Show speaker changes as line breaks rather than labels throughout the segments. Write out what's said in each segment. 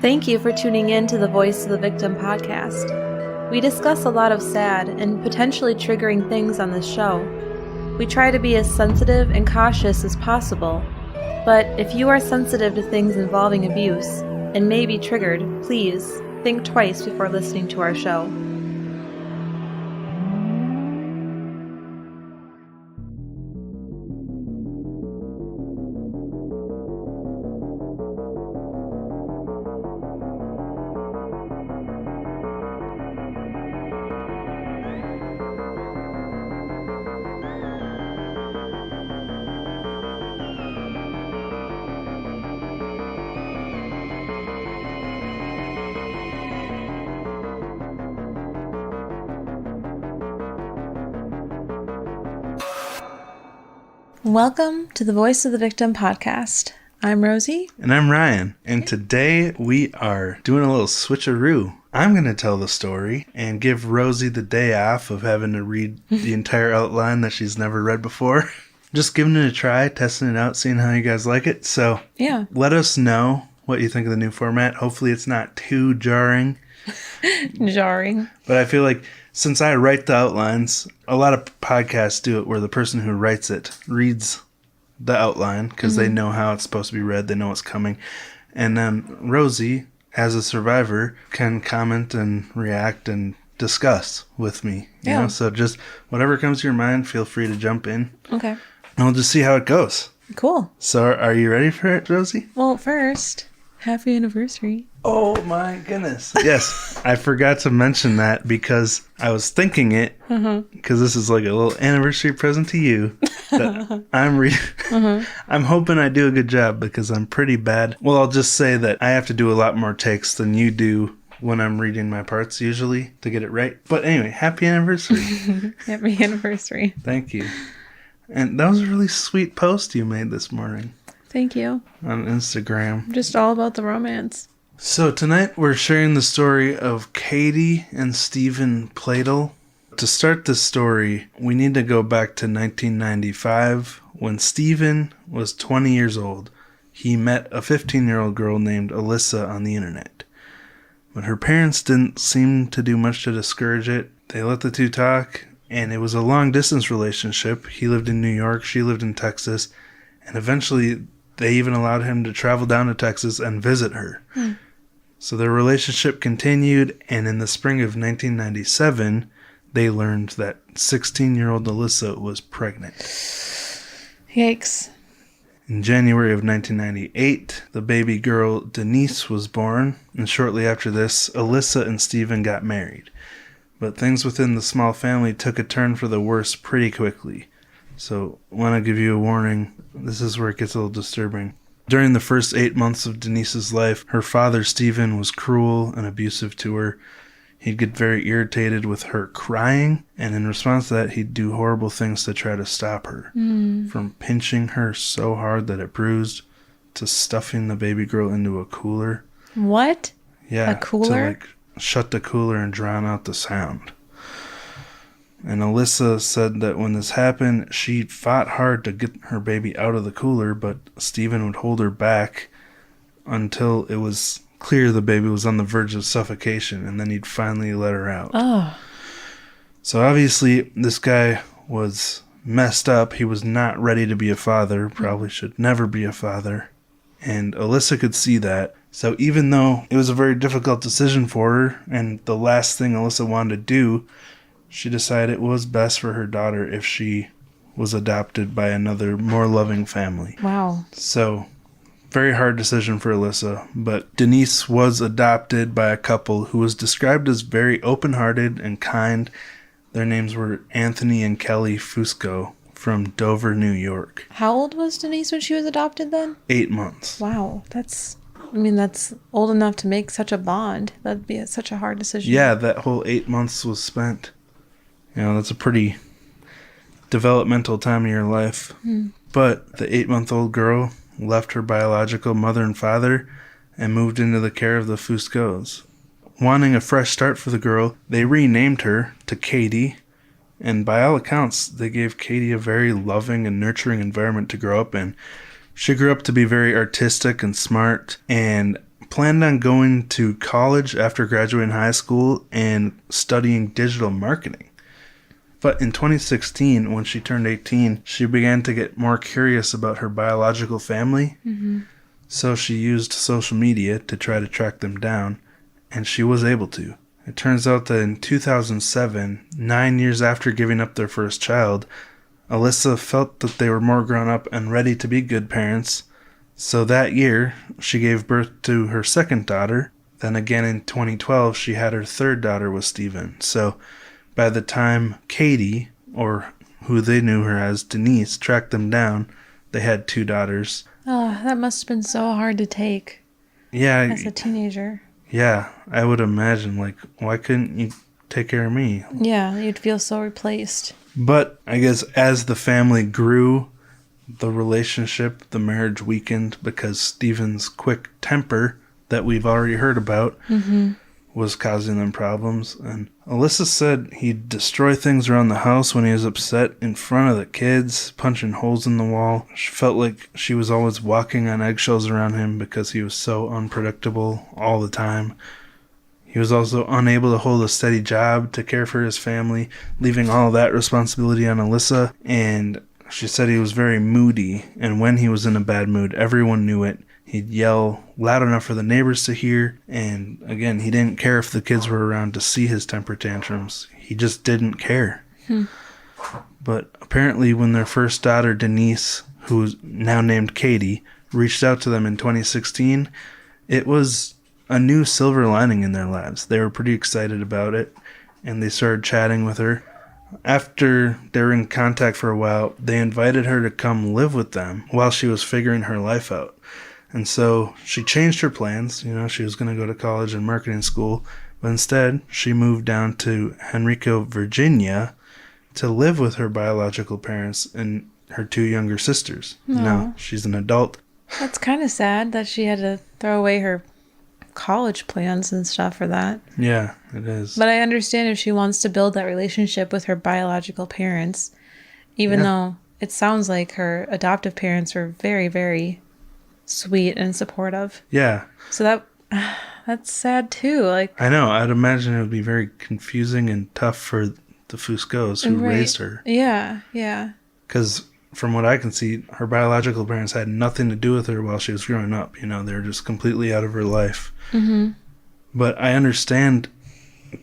Thank you for tuning in to the Voice of the Victim podcast. We discuss a lot of sad and potentially triggering things on this show. We try to be as sensitive and cautious as possible, but if you are sensitive to things involving abuse and may be triggered, please think twice before listening to our show. Welcome to the Voice of the Victim podcast. I'm Rosie.
And I'm Ryan. And today we are doing a little switcheroo. I'm going to tell the story and give Rosie the day off of having to read the entire outline that she's never read before. Just giving it a try, testing it out, seeing how you guys like it. So
yeah,
let us know what you think of the new format. Hopefully it's not too jarring.
But
I feel like since I write the outlines, a lot of podcasts do it where the person who writes it reads the outline because they know how it's supposed to be read. They know what's coming. And then Rosie, as a survivor, can comment and react and discuss with me. You know? So just whatever comes to your mind, feel free to jump in.
Okay.
And we'll just see how it goes.
Cool.
So are you ready for it, Rosie?
Well, first, happy anniversary.
Oh my goodness. Yes, I forgot to mention that because I was thinking it, because this is like a little anniversary present to you that I'm hoping I do a good job because I'm pretty bad. Well, I'll just say that I have to do a lot more takes than you do when I'm reading my parts usually to get it right. But anyway, happy anniversary.
Happy anniversary.
Thank you. And that was a really sweet post you made this morning.
Thank you.
On Instagram.
Just all about the romance.
So tonight we're sharing the story of Katie and Steven Pladl. To start this story, we need to go back to 1995 when Steven was 20 years old. He met a 15-year-old girl named Alyssa on the internet. But her parents didn't seem to do much to discourage it. They let the two talk, and it was a long-distance relationship. He lived in New York, she lived in Texas, and eventually they even allowed him to travel down to Texas and visit her. So their relationship continued, and in the spring of 1997, they learned that 16-year-old Alyssa was pregnant.
Yikes.
In January of 1998, the baby girl Denise was born, and shortly after this, Alyssa and Steven got married. But things within the small family took a turn for the worse pretty quickly. So I want to give you a warning. This is where it gets a little disturbing. During the first 8 months of Denise's life, her father, Steven, was cruel and abusive to her. He'd get very irritated with her crying, and in response to that, he'd do horrible things to try to stop her. From pinching her so hard that it bruised, to stuffing the baby girl into a cooler.
What?
Yeah.
A cooler?
To shut the cooler and drown out the sound. And Alyssa said that when this happened, she fought hard to get her baby out of the cooler, but Steven would hold her back until it was clear the baby was on the verge of suffocation, and then he'd finally let her out.
Oh.
So obviously, this guy was messed up. He was not ready to be a father, probably should never be a father. And Alyssa could see that. So even though it was a very difficult decision for her, and the last thing Alyssa wanted to do, she decided it was best for her daughter if she was adopted by another, more loving family.
Wow.
So, very hard decision for Alyssa, but Denise was adopted by a couple who was described as very open-hearted and kind. Their names were Anthony and Kelly Fusco from Dover, New York.
How old was Denise when she was adopted then?
8 months.
Wow. That's old enough to make such a bond. That'd be such a hard decision.
Yeah, that whole 8 months was spent. You know, that's a pretty developmental time of your life. But the 8-month-old girl left her biological mother and father and moved into the care of the Fuscos. Wanting a fresh start for the girl, they renamed her to Katie, and by all accounts, they gave Katie a very loving and nurturing environment to grow up in. She grew up to be very artistic and smart and planned on going to college after graduating high school and studying digital marketing. But in 2016, when she turned 18, she began to get more curious about her biological family. Mm-hmm. So she used social media to try to track them down, and she was able to. It turns out that in 2007, 9 years after giving up their first child, Alyssa felt that they were more grown up and ready to be good parents. So that year, she gave birth to her second daughter. Then again in 2012, she had her third daughter with Steven. So by the time Katie, or who they knew her as Denise, tracked them down, they had 2 daughters.
Oh, that must have been so hard to take.
Yeah.
As a teenager.
Yeah, I would imagine, like, why couldn't you take care of me?
Yeah, you'd feel so replaced.
But I guess as the family grew, the relationship, the marriage weakened because Steven's quick temper that we've already heard about was causing them problems. And Alyssa said he'd destroy things around the house when he was upset in front of the kids, punching holes in the wall. She felt like she was always walking on eggshells around him because he was so unpredictable all the time. He was also unable to hold a steady job to care for his family, leaving all of that responsibility on Alyssa. And she said he was very moody, and when he was in a bad mood, everyone knew it. He'd yell loud enough for the neighbors to hear, and again, he didn't care if the kids were around to see his temper tantrums. He just didn't care. But apparently when their first daughter, Denise, who's now named Katie, reached out to them in 2016, it was a new silver lining in their lives. They were pretty excited about it, and they started chatting with her. After they were in contact for a while, they invited her to come live with them while she was figuring her life out. And so she changed her plans. You know, she was going to go to college and marketing school, but instead she moved down to Henrico, Virginia to live with her biological parents and her 2 younger sisters.
No.
Now she's an adult.
That's kind of sad that she had to throw away her college plans and stuff for that.
Yeah, it is.
But I understand if she wants to build that relationship with her biological parents, even though it sounds like her adoptive parents were very, very sweet and supportive.
Yeah.
So that's sad too. Like,
I know. I'd imagine it would be very confusing and tough for the Fuscos who raised her.
Yeah, yeah.
Because from what I can see, her biological parents had nothing to do with her while she was growing up. You know, they were just completely out of her life. But I understand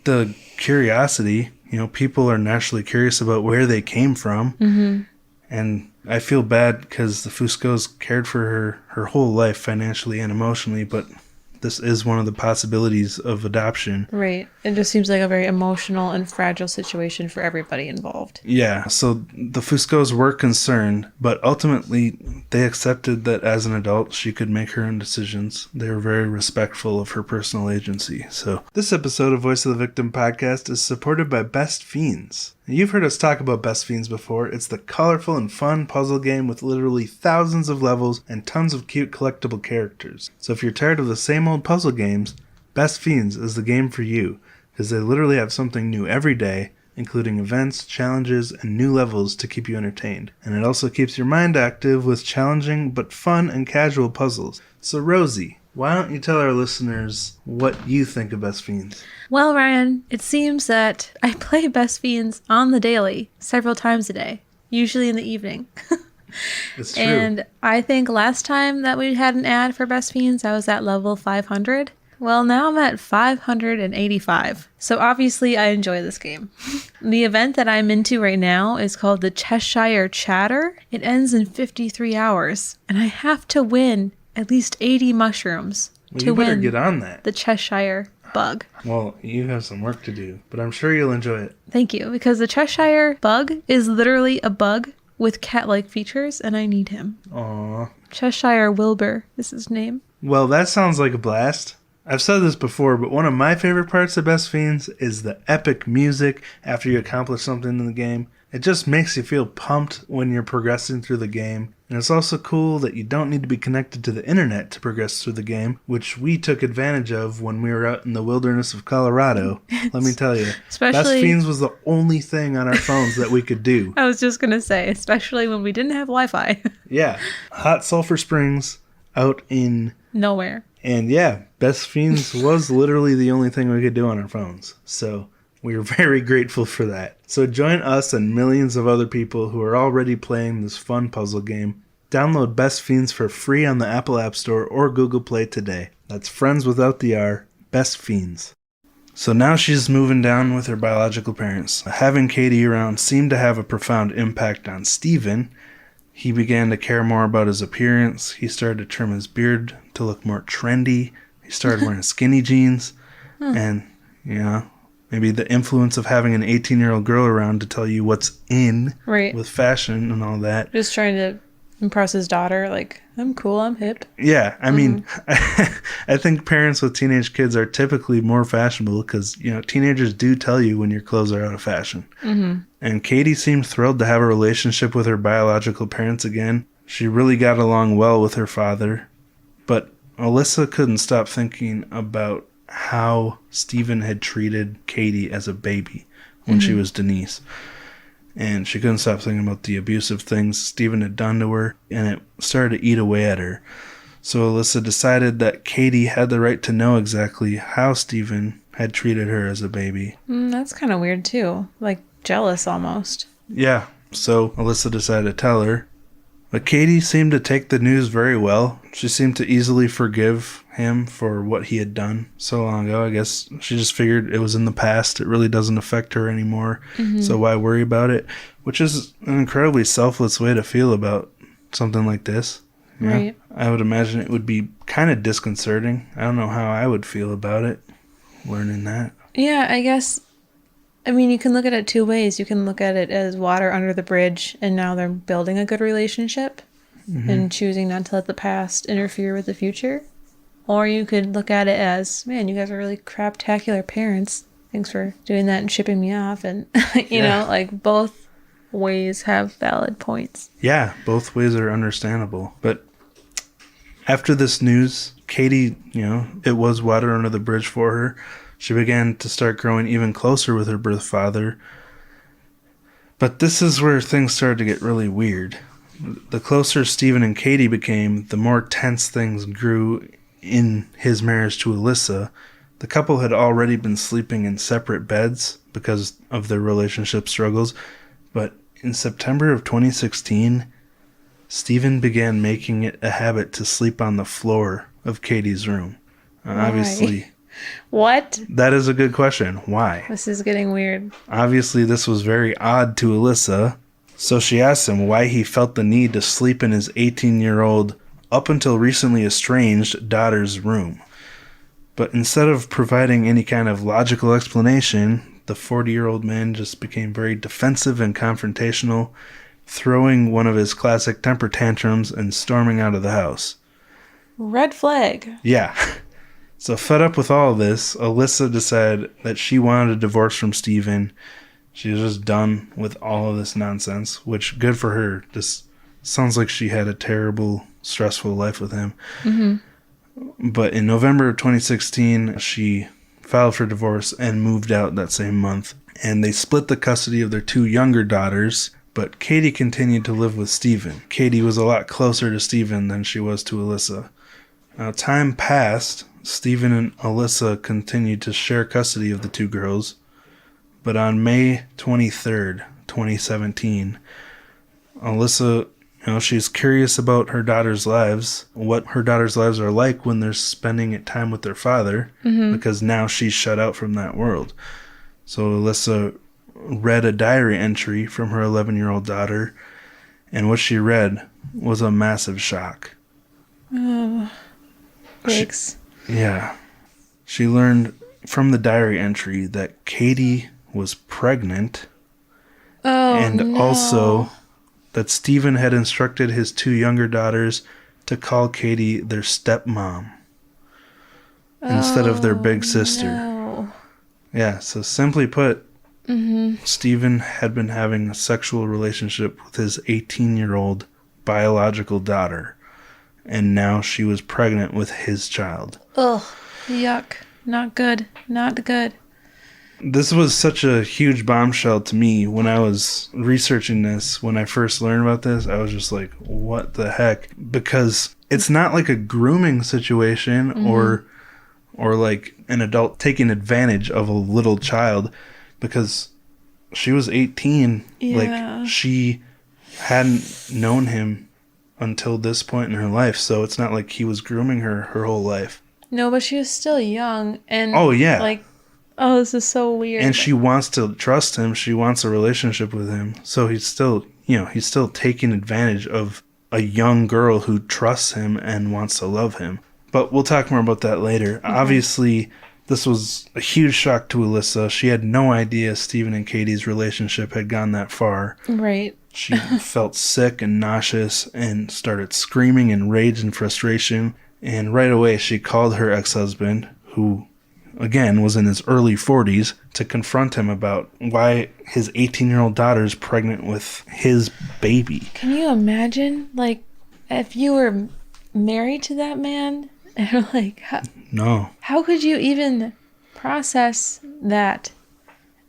the curiosity. You know, people are naturally curious about where they came from. And I feel bad because the Fuscos cared for her whole life financially and emotionally, but this is one of the possibilities of adoption.
Right. It just seems like a very emotional and fragile situation for everybody involved.
Yeah, so the Fuscos were concerned, but ultimately they accepted that as an adult she could make her own decisions. They were very respectful of her personal agency. So this episode of Voice of the Victim podcast is supported by Best Fiends. You've heard us talk about Best Fiends before. It's the colorful and fun puzzle game with literally thousands of levels and tons of cute collectible characters. So if you're tired of the same old puzzle games, Best Fiends is the game for you, because they literally have something new every day, including events, challenges, and new levels to keep you entertained. And it also keeps your mind active with challenging but fun and casual puzzles. So Rosie, why don't you tell our listeners what you think of Best Fiends?
Well, Ryan, it seems that I play Best Fiends on the daily, several times a day, usually in the evening.
It's true.
And I think last time that we had an ad for Best Fiends, I was at level 500. Well, now I'm at 585. So obviously I enjoy this game. The event that I'm into right now is called the Cheshire Chatter. It ends in 53 hours, and I have to win at least 80 mushrooms to win
get on that.
the Cheshire bug.
Well, you have some work to do, but I'm sure you'll enjoy it.
Thank you, because the Cheshire bug is literally a bug with cat-like features, and I need him.
Aww.
Cheshire Wilbur is his name.
Well, that sounds like a blast. I've said this before, but one of my favorite parts of Best Fiends is the epic music after you accomplish something in the game. It just makes you feel pumped when you're progressing through the game. And it's also cool that you don't need to be connected to the internet to progress through the game, which we took advantage of when we were out in the wilderness of Colorado. Let me tell you, Best Fiends was the only thing on our phones that we could do.
I was just going to say, especially when we didn't have Wi-Fi.
Yeah. Hot Sulphur Springs out in...
Nowhere.
And yeah, Best Fiends was literally the only thing we could do on our phones. So we are very grateful for that. So join us and millions of other people who are already playing this fun puzzle game. Download Best Fiends for free on the Apple App Store or Google Play today. That's friends without the R, Best Fiends. So now she's moving down with her biological parents. Having Katie around seemed to have a profound impact on Steven. He began to care more about his appearance. He started to trim his beard to look more trendy. He started wearing skinny jeans. And, maybe the influence of having an 18-year-old girl around to tell you what's in with fashion and all that.
Just trying to impress his daughter, like, I'm cool, I'm hip.
Yeah, I mean, I think parents with teenage kids are typically more fashionable because, teenagers do tell you when your clothes are out of fashion. Mm-hmm. And Katie seemed thrilled to have a relationship with her biological parents again. She really got along well with her father. But Alyssa couldn't stop thinking about how Steven had treated Katie as a baby when she was Denise. And she couldn't stop thinking about the abusive things Steven had done to her, and it started to eat away at her. So Alyssa decided that Katie had the right to know exactly how Steven had treated her as a baby.
That's kind of weird, too. Like, jealous almost.
Yeah, so Alyssa decided to tell her. But Katie seemed to take the news very well. She seemed to easily forgive him for what he had done so long ago. I guess she just figured it was in the past. It really doesn't affect her anymore. Mm-hmm. So why worry about it? Which is an incredibly selfless way to feel about something like this.
Right.
I would imagine it would be kind of disconcerting. I don't know how I would feel about it, learning that.
Yeah, I guess... I mean, you can look at it two ways. You can look at it as water under the bridge, and now they're building a good relationship and choosing not to let the past interfere with the future. Or you could look at it as, man, you guys are really craptacular parents. Thanks for doing that and shipping me off. And, you know, like both ways have valid points.
Yeah, both ways are understandable. But after this news, Katie, it was water under the bridge for her. She began to start growing even closer with her birth father. But this is where things started to get really weird. The closer Steven and Katie became, the more tense things grew in his marriage to Alyssa. The couple had already been sleeping in separate beds because of their relationship struggles. But in September of 2016, Steven began making it a habit to sleep on the floor of Katie's room. Obviously...
What?
That is a good question. Why?
This is getting weird.
Obviously, this was very odd to Alyssa, so she asked him why he felt the need to sleep in his 18-year-old, up until recently estranged, daughter's room. But instead of providing any kind of logical explanation, the 40-year-old man just became very defensive and confrontational, throwing one of his classic temper tantrums and storming out of the house.
Red flag.
Yeah. So fed up with all of this, Alyssa decided that she wanted a divorce from Steven. She was just done with all of this nonsense, which good for her. Just sounds like she had a terrible, stressful life with him. Mm-hmm. But in November of 2016, she filed for divorce and moved out that same month. And they split the custody of their two younger daughters, but Katie continued to live with Steven. Katie was a lot closer to Steven than she was to Alyssa. Now, time passed. Steven and Alyssa continued to share custody of the two girls, but on May 23rd, 2017, Alyssa, she's curious about her daughter's lives, what her daughter's lives are like when they're spending time with their father, because now she's shut out from that world. So Alyssa read a diary entry from her 11-year-old daughter, and what she read was a massive shock.
Oh, thanks.
Yeah. She learned from the diary entry that Katie was pregnant.
Oh,
and also that Steven had instructed his two younger daughters to call Katie their stepmom instead of their big sister.
No.
Yeah, so simply put, Steven had been having a sexual relationship with his 18-year-old biological daughter. And now she was pregnant with his child.
Ugh, yuck. Not good. Not good.
This was such a huge bombshell to me when I was researching this. When I first learned about this, I was just like, what the heck? Because it's not like a grooming situation or like an adult taking advantage of a little child, because she was 18.
Yeah.
Like, she hadn't known him until this point in her life, so it's not like he was grooming her whole life.
No, but she was still young, and
Oh, yeah.
like, oh, this is so weird.
And she wants to trust him. She wants a relationship with him. So he's still, he's still taking advantage of a young girl who trusts him and wants to love him. But we'll talk more about that later. Obviously, this was a huge shock to Alyssa. She had no idea Steven and Katie's relationship had gone that far.
Right.
She felt sick and nauseous and started screaming in rage and frustration. And right away, she called her ex-husband, who, again, was in his early 40s, to confront him about why his 18-year-old daughter is pregnant with his baby.
Can you imagine, like, if you were married to that man? And like,
No.
How could you even process that?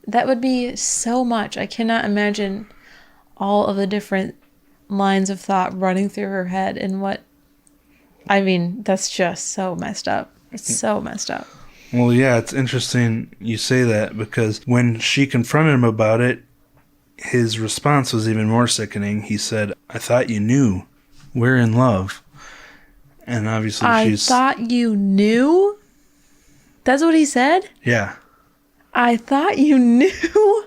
That would be so much. I cannot imagine all of the different lines of thought running through her head and what... I mean, that's just so messed up. It's so messed up.
Well, yeah, it's interesting you say that, because when she confronted him about it, his response was even more sickening. He said, "I thought you knew. We're in love." And obviously
I thought you knew? That's what he said?
Yeah.
I thought you knew?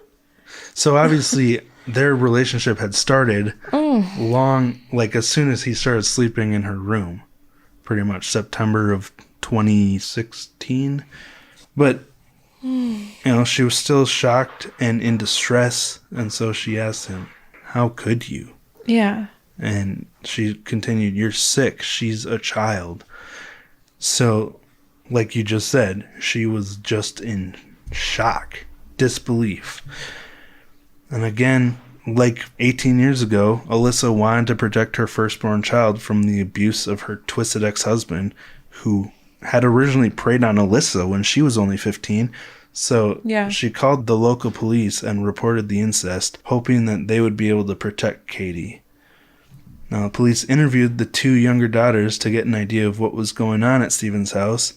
So obviously their relationship had started long, like as soon as he started sleeping in her room. Pretty much September of 2016. But, she was still shocked and in distress. And so she asked him, "How could you?"
Yeah.
And she continued, "You're sick. She's a child." So, like you just said, she was just in shock, disbelief. And again, like 18 years ago, Alyssa wanted to protect her firstborn child from the abuse of her twisted ex-husband, who had originally preyed on Alyssa when she was only 15. So she called the local police and reported the incest, hoping that they would be able to protect Katie. Now, the police interviewed the two younger daughters to get an idea of what was going on at Steven's house,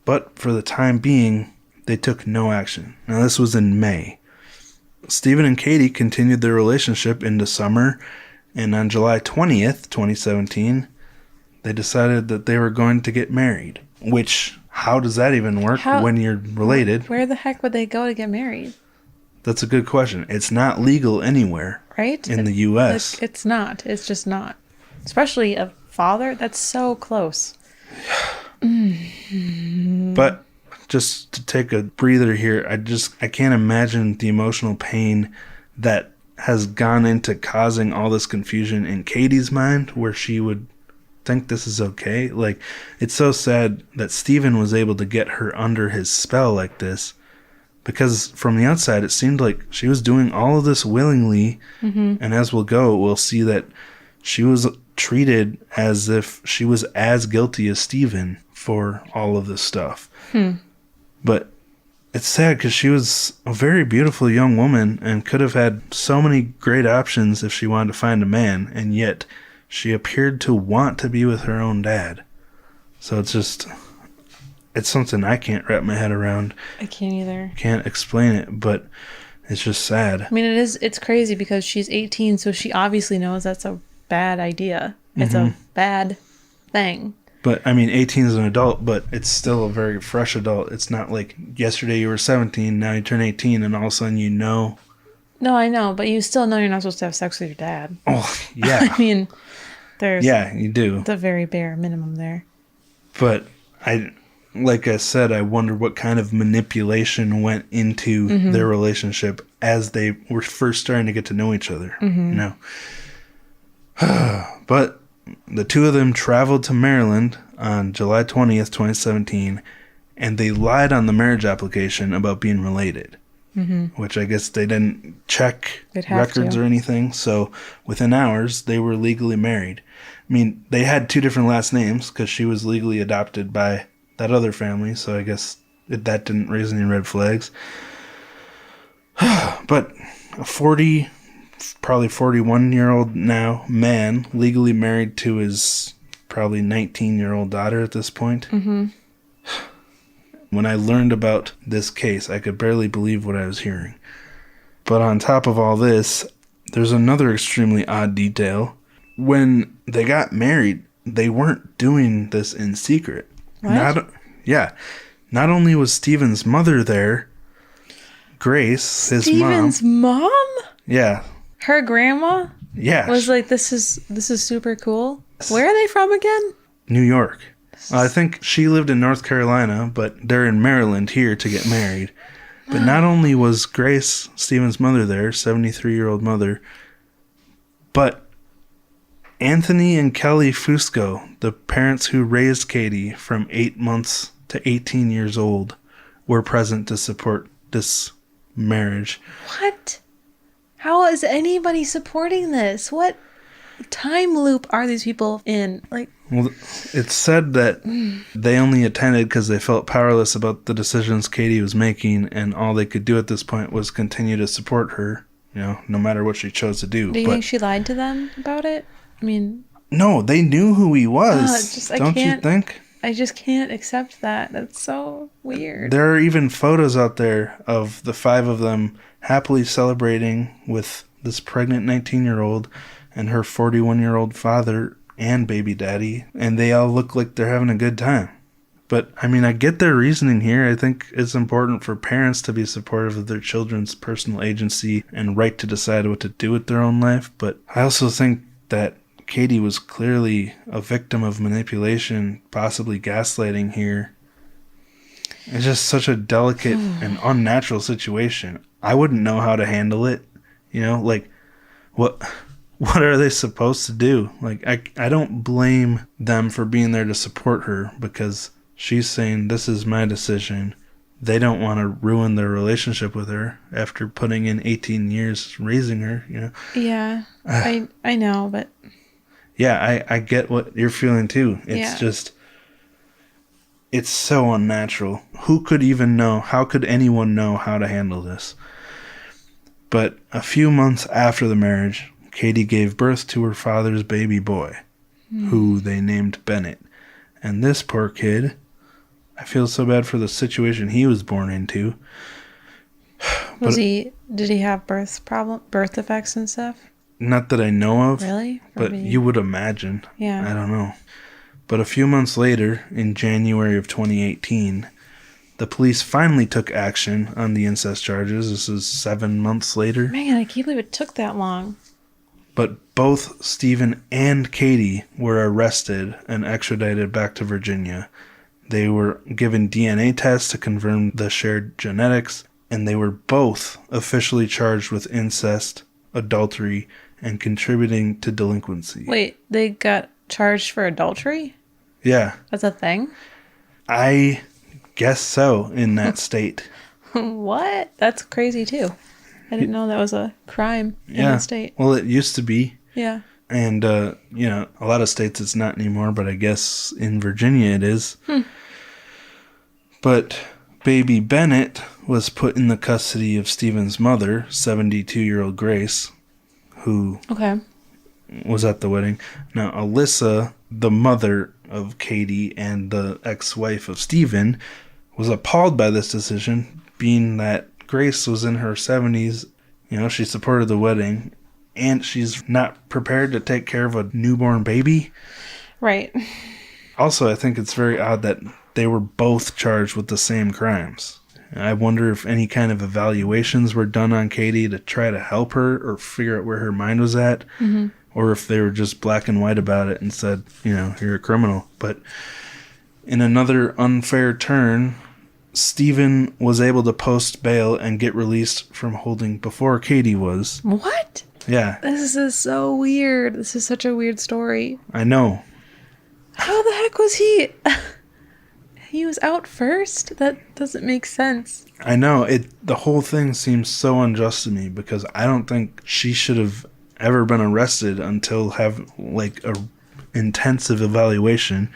but for the time being, they took no action. Now, this was in May. Steven and Katie continued their relationship into summer, and on July 20th, 2017, they decided that they were going to get married. Which, how does that even work when you're related?
Where the heck would they go to get married?
That's a good question. It's not legal anywhere.
Right?
In the U.S.
It's not. It's just not. Especially a father. That's so close.
But just to take a breather here, I can't imagine the emotional pain that has gone into causing all this confusion in Katie's mind, where she would think this is okay. Like, it's so sad that Steven was able to get her under his spell like this, because from the outside, it seemed like she was doing all of this willingly. And as we'll go, we'll see that she was treated as if she was as guilty as Steven for all of this stuff. But it's sad because she was a very beautiful young woman and could have had so many great options if she wanted to find a man, and yet she appeared to want to be with her own dad. So it's something I can't wrap my head around.
I can't either.
Can't explain it, but it's just sad.
I mean, it's crazy because she's 18, so she obviously knows that's a bad idea. It's a bad thing.
But, I mean, 18 is an adult, but it's still a very fresh adult. It's not like yesterday you were 17, now you turn 18, and all of a sudden you know.
No, I know, but you still know you're not supposed to have sex with your dad.
Oh, yeah.
I mean, there's...
Yeah, you do.
The very bare minimum there.
But, like I said, I wonder what kind of manipulation went into their relationship as they were first starting to get to know each other. But the two of them traveled to Maryland on July 20th, 2017, and they lied on the marriage application about being related, which I guess they didn't check records or anything. So within hours, they were legally married. I mean, they had two different last names because she was legally adopted by that other family, so I guess that didn't raise any red flags. But a probably 41-year-old now man, legally married to his probably 19-year-old daughter at this point.
Mm-hmm.
When I learned about this case, I could barely believe what I was hearing. But on top of all this, there's another extremely odd detail. When they got married, they weren't doing this in secret.
What?
Not only was Steven's mother there, Grace, his
Steven's mom?
Yeah.
Her grandma?
Yeah.
Was like, this is super cool. Where are they from again?
New York. I think she lived in North Carolina, but they're in Maryland here to get married. But not only was Grace, Steven's mother, there, 73-year-old mother, but Anthony and Kelly Fusco, the parents who raised Katie from 8 months to 18 years old, were present to support this marriage.
What? How is anybody supporting this? What time loop are these people in? Like,
well, it's said that they only attended because they felt powerless about the decisions Katie was making, and all they could do at this point was continue to support her, no matter what she chose to do.
Do you think she lied to them about it? I mean...
No, they knew who he was. Don't you think?
I just can't accept that. That's so weird.
There are even photos out there of the 5 of them happily celebrating with this pregnant 19-year-old and her 41-year-old father and baby daddy, and they all look like they're having a good time. But, I mean, I get their reasoning here. I think it's important for parents to be supportive of their children's personal agency and right to decide what to do with their own life, but I also think that Katie was clearly a victim of manipulation, possibly gaslighting here. It's just such a delicate and unnatural situation. I wouldn't know how to handle it. Like, what are they supposed to do? Like, I don't blame them for being there to support her, because she's saying, this is my decision. They don't want to ruin their relationship with her after putting in 18 years raising her,
Yeah, I know, but...
Yeah, I get what you're feeling too. It's just, it's so unnatural. Who could even know? How could anyone know how to handle this? But a few months after the marriage, Katie gave birth to her father's baby boy, who they named Bennett. And this poor kid, I feel so bad for the situation he was born into.
Did he have birth defects and stuff?
Not that I know of.
Really?
But you would imagine.
Yeah.
I don't know. But a few months later, in January of 2018, the police finally took action on the incest charges. This is 7 months later.
Man, I can't believe it took that long.
But both Steven and Katie were arrested and extradited back to Virginia. They were given DNA tests to confirm the shared genetics, and they were both officially charged with incest, adultery, and contributing to delinquency.
Wait, they got charged for adultery?
Yeah.
That's a thing?
I guess so, in that state.
What? That's crazy, too. I didn't know that was a crime in the state.
Well, it used to be.
Yeah.
And, a lot of states it's not anymore, but I guess in Virginia it is. But baby Bennett was put in the custody of Steven's mother, 72-year-old Grace, who was at the wedding. Now, Alyssa, the mother of Katie and the ex-wife of Steven, was appalled by this decision, being that Grace was in her 70s. She supported the wedding, and she's not prepared to take care of a newborn baby.
Right.
Also, I think it's very odd that they were both charged with the same crimes. I wonder if any kind of evaluations were done on Katie to try to help her or figure out where her mind was at, or if they were just black and white about it and said, you're a criminal. But in another unfair turn, Steven was able to post bail and get released from holding before Katie was.
What?
Yeah.
This is so weird. This is such a weird story.
I know.
How the heck was he... He was out first? That doesn't make sense.
I know. The whole thing seems so unjust to me, because I don't think she should have ever been arrested until have like a intensive evaluation.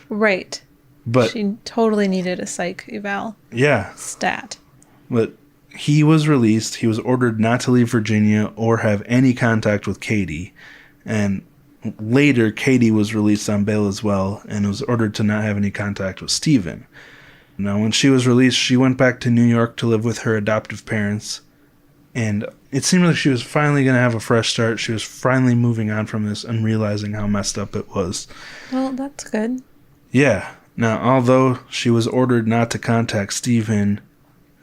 Right.
But
she totally needed a psych eval.
Yeah.
Stat.
But he was released. He was ordered not to leave Virginia or have any contact with Katie. And Later, Katie was released on bail as well and was ordered to not have any contact with Steven. Now, when she was released, she went back to New York to live with her adoptive parents. And it seemed like she was finally going to have a fresh start. She was finally moving on from this and realizing how messed up it was.
Well, that's good.
Yeah. Now, although she was ordered not to contact Steven,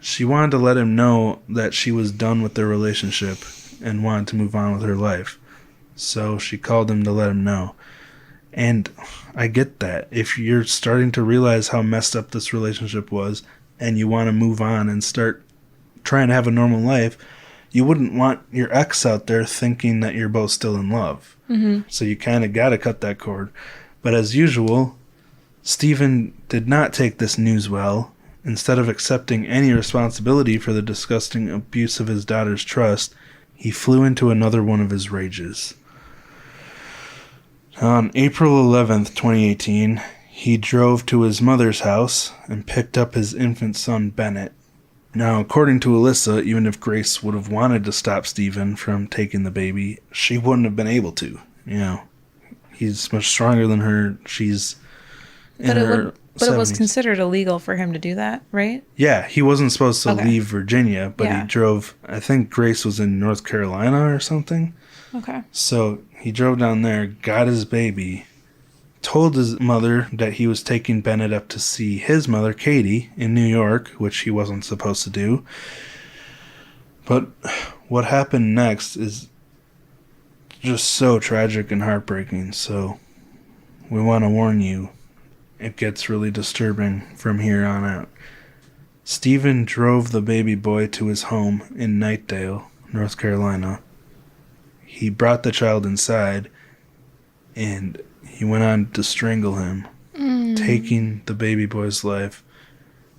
she wanted to let him know that she was done with their relationship and wanted to move on with her life. So she called him to let him know. And I get that. If you're starting to realize how messed up this relationship was and you want to move on and start trying to have a normal life, you wouldn't want your ex out there thinking that you're both still in love.
Mm-hmm.
So you kind of got to cut that cord. But as usual, Steven did not take this news well. Instead of accepting any responsibility for the disgusting abuse of his daughter's trust, he flew into another one of his rages. On April 11th, 2018, he drove to his mother's house and picked up his infant son, Bennett. Now, according to Alyssa, even if Grace would have wanted to stop Steven from taking the baby, she wouldn't have been able to. You know, he's much stronger than her. She's in her 70s.
It was considered illegal for him to do that, right?
Yeah, he wasn't supposed to leave Virginia, but he drove, I think Grace was in North Carolina or something.
Okay.
So he drove down there, got his baby, told his mother that he was taking Bennett up to see his mother, Katie, in New York, which he wasn't supposed to do. But what happened next is just so tragic and heartbreaking, so we want to warn you, it gets really disturbing from here on out. Steven drove the baby boy to his home in Knightdale, North Carolina. He brought the child inside, and he went on to strangle him, taking the baby boy's life,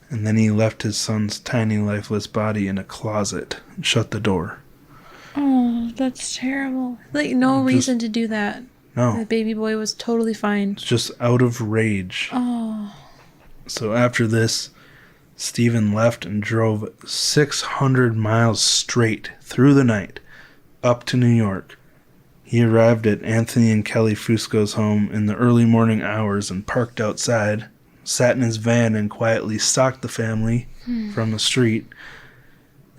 and then he left his son's tiny lifeless body in a closet and shut the door.
Oh, that's terrible. Like, no reason to do that.
No.
The baby boy was totally fine.
Just out of rage.
Oh.
So after this, Steven left and drove 600 miles straight through the night up to New York. He arrived at Anthony and Kelly Fusco's home in the early morning hours and parked outside, sat in his van and quietly stalked the family from the street.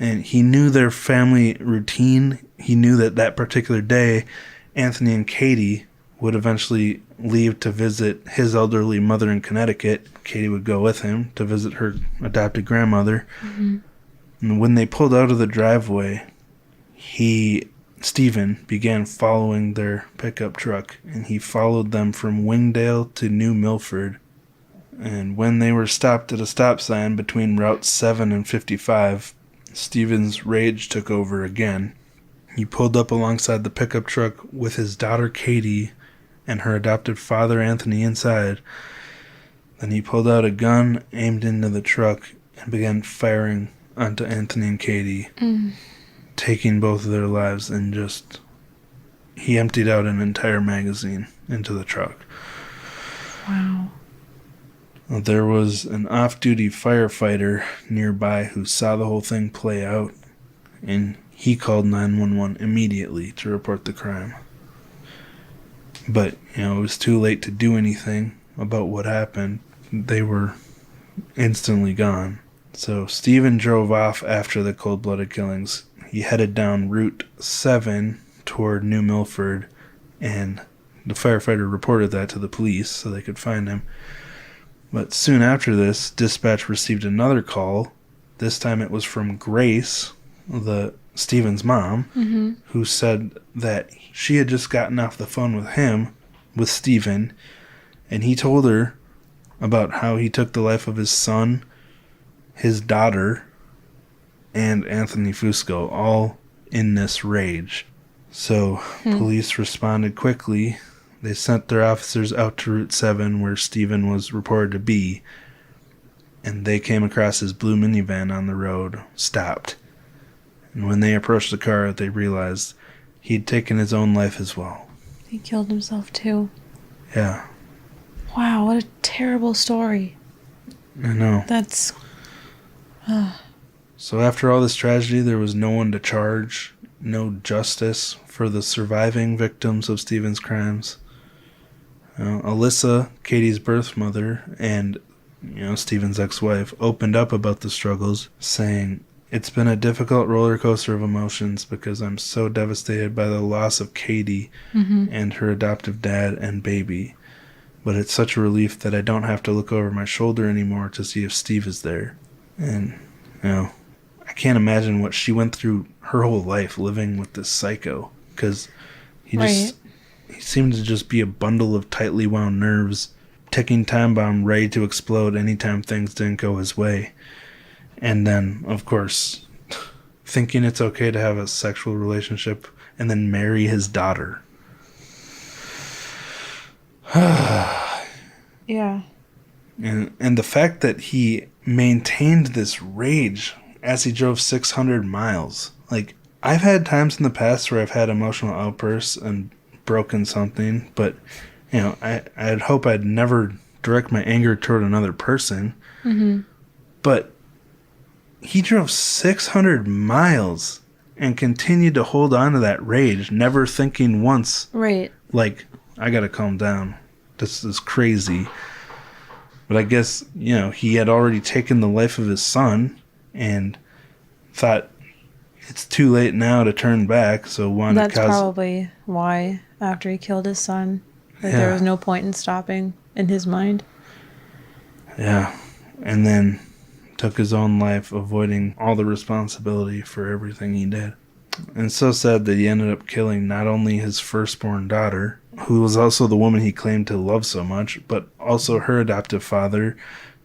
And he knew their family routine. He knew that that particular day, Anthony and Katie would eventually leave to visit his elderly mother in Connecticut. Katie would go with him to visit her adopted grandmother. Mm-hmm. And when they pulled out of the driveway, Steven began following their pickup truck, and he followed them from Wingdale to New Milford. And when they were stopped at a stop sign between Route 7 and 55, Steven's rage took over again. He pulled up alongside the pickup truck with his daughter Katie and her adopted father Anthony inside. Then he pulled out a gun, aimed into the truck, and began firing onto Anthony and Katie, taking both of their lives, and he emptied out an entire magazine into the truck.
Wow.
There was an off-duty firefighter nearby who saw the whole thing play out, and he called 911 immediately to report the crime. But, it was too late to do anything about what happened. They were instantly gone. So Steven drove off after the cold-blooded killings. He headed down Route 7 toward New Milford, and the firefighter reported that to the police so they could find him. But soon after this, dispatch received another call. This time it was from Grace, Steven's mom, who said that she had just gotten off the phone with Steven, and he told her about how he took the life of his son, his daughter, and Anthony Fusco, all in this rage. So police responded quickly. They sent their officers out to Route 7 where Steven was reported to be, and they came across his blue minivan on the road, stopped. And when they approached the car, they realized he'd taken his own life as well.
He killed himself too.
Yeah.
Wow, what a terrible story.
I know.
That's...
So after all this tragedy, there was no one to charge no justice for the surviving victims of Steven's crimes. Alyssa, Katie's birth mother, and Steven's ex-wife, opened up about the struggles, saying, "It's been a difficult roller coaster of emotions because I'm so devastated by the loss of Katie and her adoptive dad and baby. But it's such a relief that I don't have to look over my shoulder anymore to see if Steve is there." And, I can't imagine what she went through her whole life living with this psycho, because he seemed to just be a bundle of tightly wound nerves, ticking time bomb ready to explode anytime things didn't go his way. And then, of course, thinking it's okay to have a sexual relationship and then marry his daughter.
Yeah.
And the fact that he maintained this rage as he drove 600 miles. Like, I've had times in the past where I've had emotional outbursts and broken something, but, I'd hope I'd never direct my anger toward another person. But he drove 600 miles and continued to hold on to that rage, never thinking once, like, I gotta calm down. This is crazy. But I guess, he had already taken the life of his son and thought it's too late now to turn back, so wanted
That's probably why, after he killed his son, there was no point in stopping in his mind.
Yeah. And then took his own life, avoiding all the responsibility for everything he did. And it's so sad that he ended up killing not only his firstborn daughter, who was also the woman he claimed to love so much, but also her adoptive father,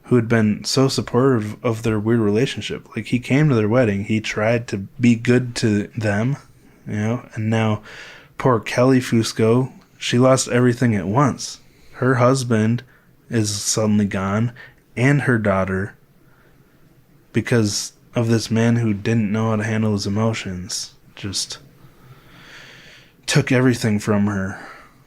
who had been so supportive of their weird relationship. Like, he came to their wedding, he tried to be good to them, and now poor Kelly Fusco, she lost everything at once. Her husband is suddenly gone, and her daughter, because of this man who didn't know how to handle his emotions. Just took everything from her.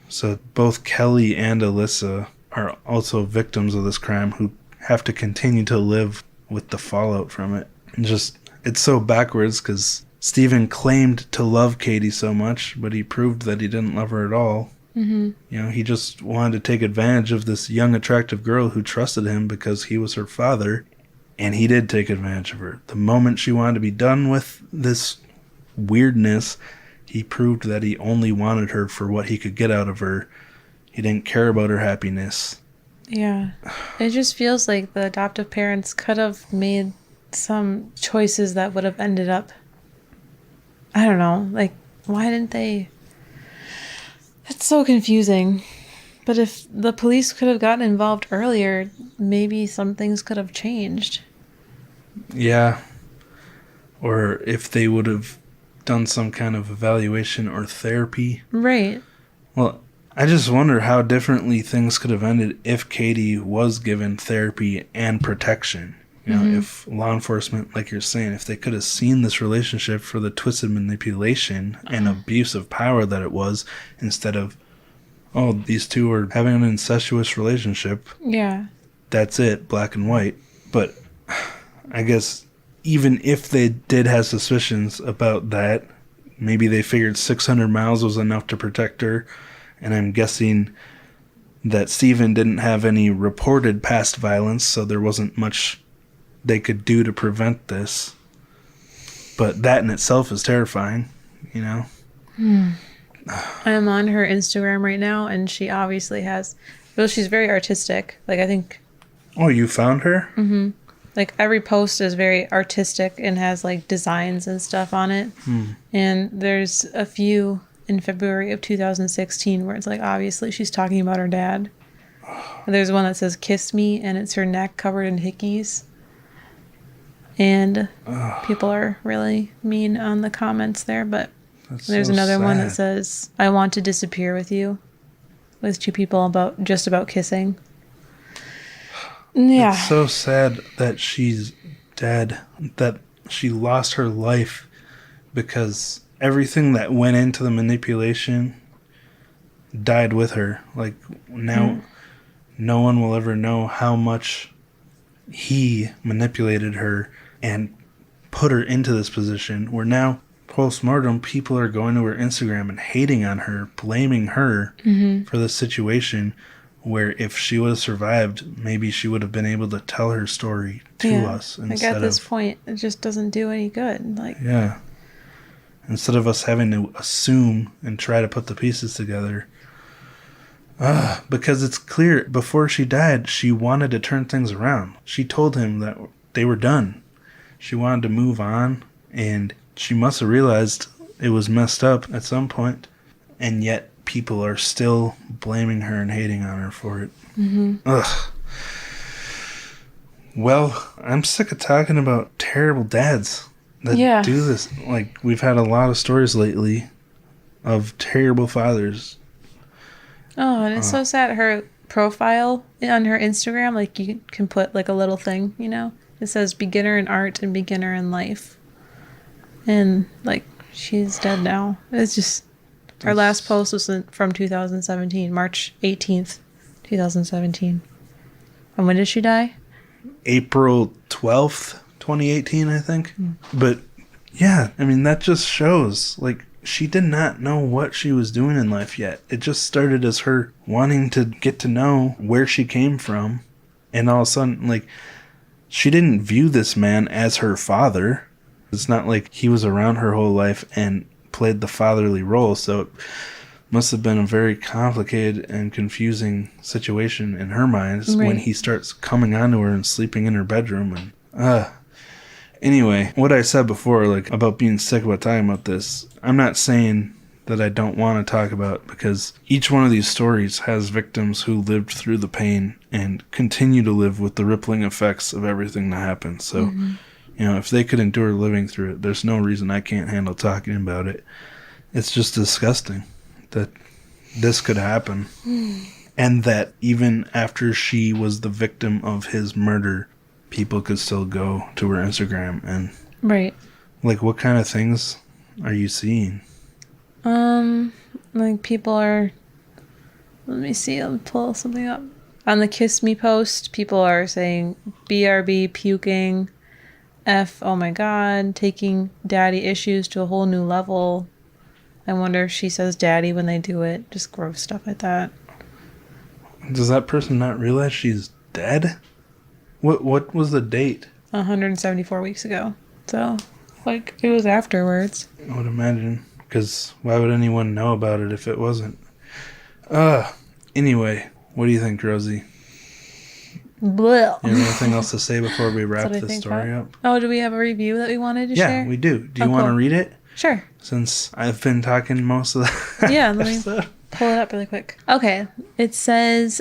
So both Kelly and Alyssa are also victims of this crime who have to continue to live with the fallout from it. And just, it's so backwards because Steven claimed to love Katie so much, but he proved that he didn't love her at all. He just wanted to take advantage of this young, attractive girl who trusted him because he was her father. And he did take advantage of her. The moment she wanted to be done with this weirdness, he proved that he only wanted her for what he could get out of her. He didn't care about her happiness.
Yeah. It just feels like the adoptive parents could have made some choices that would have ended up, I don't know, like, why didn't they? It's so confusing. But if the police could have gotten involved earlier, maybe some things could have changed.
Yeah. Or if they would have done some kind of evaluation or therapy.
Right.
Well, I just wonder how differently things could have ended if Katie was given therapy and protection. If law enforcement, like you're saying, if they could have seen this relationship for the twisted manipulation and abuse of power that it was, instead of, oh, these two are having an incestuous relationship.
Yeah.
That's it, black and white. But I guess even if they did have suspicions about that, maybe they figured 600 miles was enough to protect her. And I'm guessing that Steven didn't have any reported past violence, so there wasn't much they could do to prevent this. But that in itself is terrifying,
I'm on her Instagram right now, and she obviously has, well, she's very artistic. Like, I think...
Oh, you found her?
Mm-hmm. Like, every post is very artistic and has, like, designs and stuff on it. And there's a few in February of 2016 where it's, like, obviously she's talking about her dad. And there's one that says, "Kiss me," and it's her neck covered in hickeys. And people are really mean on the comments there, but there's so another one that says, "I want to disappear with you," with two people about kissing. Yeah.
It's so sad that she's dead, that she lost her life because everything that went into the manipulation died with her. Like, now no one will ever know how much he manipulated her and put her into this position where now post-mortem, people are going to her Instagram and hating on her, blaming her for the situation, where if she would have survived, maybe she would have been able to tell her story to us instead
at this point, it just doesn't do any good.
Instead of us having to assume and try to put the pieces together. Because it's clear, before she died, she wanted to turn things around. She told him that they were done. She wanted to move on, and she must have realized it was messed up at some point, and yet people are still blaming her and hating on her for it. Ugh. Well, I'm sick of talking about terrible dads that do this. Like, we've had a lot of stories lately of terrible fathers.
Oh, and it's so sad. Her profile on her Instagram, like, you can put like a little thing, you know? It says beginner in art and beginner in life. And like, she's dead now. It's just, our last post was from 2017, March 18th, 2017. And when did she die?
April 12th, 2018, I think. But yeah, I mean, that just shows, like, she did not know what she was doing in life yet. It just started as her wanting to get to know where she came from. And all of a sudden, like, she didn't view this man as her father. It's not like he was around her whole life and played the fatherly role. So it must have been a very complicated and confusing situation in her mind when he starts coming onto her and sleeping in her bedroom. And anyway, what I said before, like, about being sick about talking about this, I'm not saying that I don't want to talk about, because each one of these stories has victims who lived through the pain and continue to live with the rippling effects of everything that happened. So, you know, if they could endure living through it, there's no reason I can't handle talking about it. It's just disgusting that this could happen. And that even after she was the victim of his murder, people could still go to her Instagram and...
Right.
Like, what kind of things are you seeing?
Like, people are... Let me see, I'll pull something up. On the Kiss Me post, people are saying BRB, puking, F, oh my god, taking daddy issues to a whole new level. I wonder if she says daddy when they do it. Just gross stuff like that.
Does that person not realize she's dead? What was the date?
174 weeks ago. So, like, it was afterwards.
I would imagine. Because why would anyone know about it if it wasn't? Anyway, what do you think, Rosie?
Blech.
You have anything else to say before we wrap this story up?
Oh, do we have a review that we wanted to share?
Yeah, we do. Do you want to read it?
Sure.
Since I've been talking most of the
Yeah, let me pull it up really quick. Okay. It says,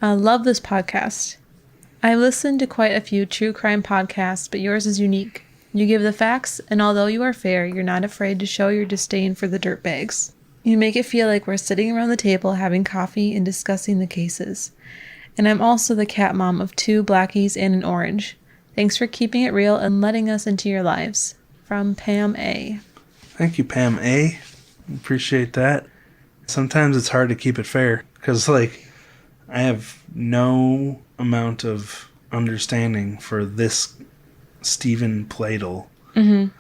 I love this podcast. I listened to quite a few true crime podcasts, but yours is unique. You give the facts, and although you are fair, you're not afraid to show your disdain for the dirtbags. You make it feel like we're sitting around the table having coffee and discussing the cases. And I'm also the cat mom of 2 blackies and an orange. Thanks for keeping it real and letting us into your lives. From Pam A.
Thank you, Pam A. Appreciate that. Sometimes it's hard to keep it fair, because, like, I have no amount of understanding for this Steven Pladl.
No,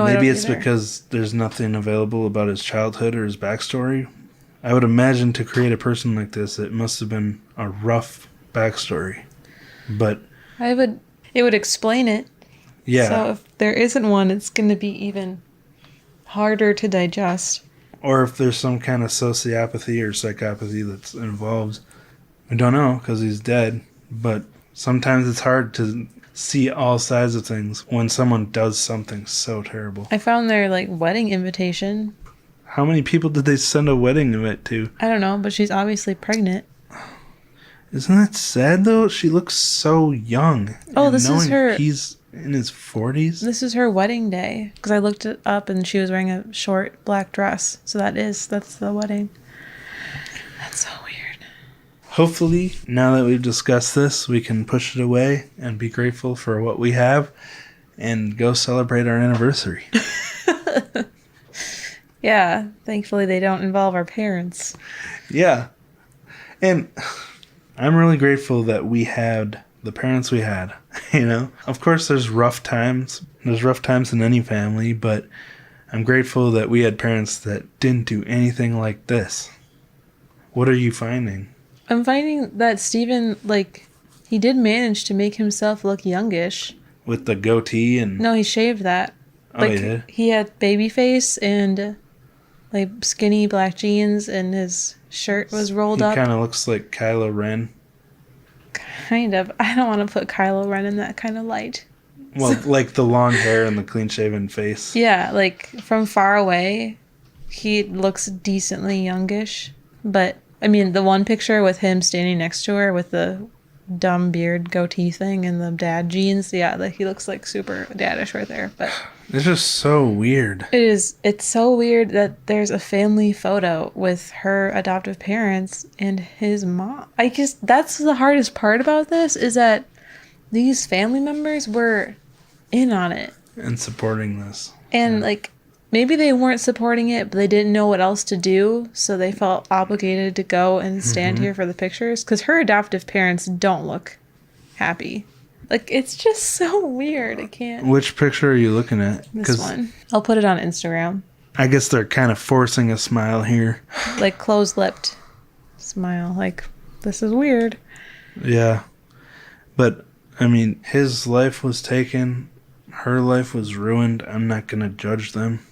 maybe it's because there's nothing available about his childhood or his backstory. I would imagine to create a person like this, it must have been a rough backstory. But it would explain it. Yeah. So if there isn't one, it's going to be even harder to digest. Or if there's some kind of sociopathy or psychopathy that's involved. I don't know, because he's dead. But sometimes it's hard to see all sides of things when someone does something so terrible. I found their, like, wedding invitation. How many people did they send a wedding invite to? I don't know, but she's obviously pregnant. Isn't that sad, though? She looks so young. Oh, this is her... He's in his 40s? This is her wedding day. Because I looked it up and she was wearing a short black dress. So that's the wedding. That's so weird. Hopefully, now that we've discussed this, we can push it away and be grateful for what we have and go celebrate our anniversary. Yeah, thankfully they don't involve our parents. Yeah. And I'm really grateful that we had the parents we had, you know? Of course, there's rough times. There's rough times in any family, but I'm grateful that we had parents that didn't do anything like this. What are you finding?
I'm finding that Steven, like, he did manage to make himself look youngish.
With the goatee and...
No, he shaved that.
Oh,
like,
he did?
He had baby face and, like, skinny black jeans, and his shirt was rolled up.
He kind of looks like Kylo Ren.
Kind of. I don't want to put Kylo Ren in that kind of light.
Well, like the long hair and the clean-shaven face.
Yeah, like, from far away, he looks decently youngish. But, I mean, the one picture with him standing next to her with the dumb beard goatee thing and the dad jeans, yeah, like, he looks like super daddish right there. But
it's just so weird.
it is. It's so weird that there's a family photo with her adoptive parents and his mom. I guess that's the hardest part about this, is that these family members were in on it.
And supporting this.
And, like, maybe they weren't supporting it, but they didn't know what else to do, so they felt obligated to go and stand here for the pictures. Because her adoptive parents don't look happy. Like, it's just so weird. I can't...
Which picture are you looking at?
This one. I'll put it on Instagram.
I guess they're kind of forcing a smile here.
Like, closed-lipped smile. Like, this is weird.
Yeah. But, I mean, his life was taken. Her life was ruined. I'm not going to judge them.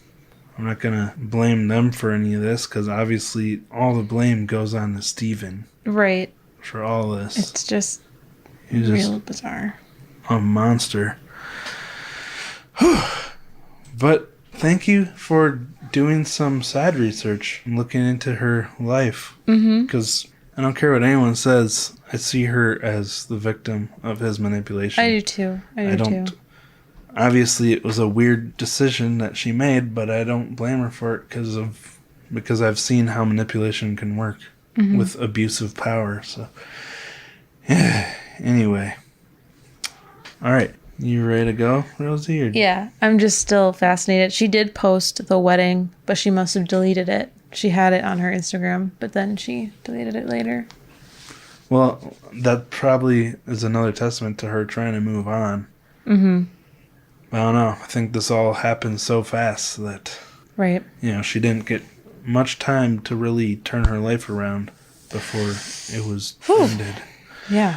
I'm not going to blame them for any of this, because obviously all the blame goes on to Steven.
Right.
For all this.
It's just
He's
real bizarre.
A monster. But thank you for doing some side research and looking into her life. Because I don't care what anyone says, I see her as the victim of his manipulation.
I do too. I do too.
Obviously, it was a weird decision that she made, but I don't blame her for it because I've seen how manipulation can work with abusive power. So, yeah. Anyway. All right. You ready to go, Rosie? Or...
Yeah, I'm just still fascinated. She did post the wedding, but she must have deleted it. She had it on her Instagram, but then she deleted it later.
Well, that probably is another testament to her trying to move on. I don't know. I think this all happened so fast that,
right.
She didn't get much time to really turn her life around before it was ended.
Yeah.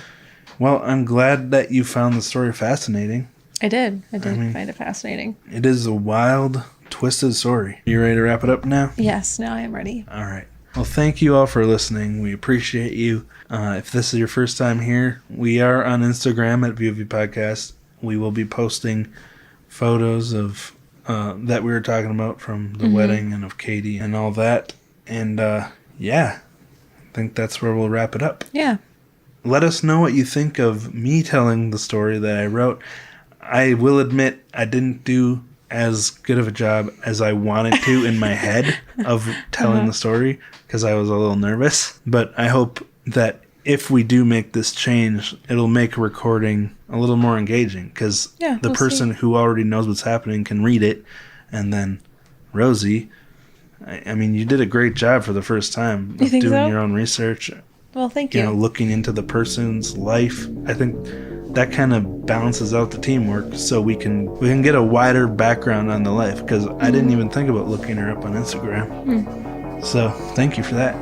Well, I'm glad that you found the story fascinating.
I did find it fascinating.
It is a wild, twisted story. You ready to wrap it up now?
Yes, now I am ready.
All right. Well, thank you all for listening. We appreciate you. If this is your first time here, we are on Instagram at VOV Podcast. We will be posting photos of that we were talking about from the wedding and of Katie and all that. And I think that's where we'll wrap it up.
Yeah.
Let us know what you think of me telling the story that I wrote. I will admit I didn't do as good of a job as I wanted to in my head of telling the story because I was a little nervous. But I hope that if we do make this change, it'll make recording a little more engaging because the person who already knows what's happening can read it. And then Rosie, I mean, you did a great job for the first time of doing your own research.
Well, thank you.
Looking into the person's life. I think that kind of balances out the teamwork so we can get a wider background on the life because I didn't even think about looking her up on Instagram. So thank you for that.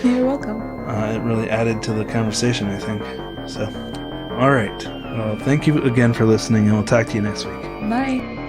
You're welcome.
It really added to the conversation, I think. So, all right. Well, thank you again for listening, and we'll talk to you next week.
Bye.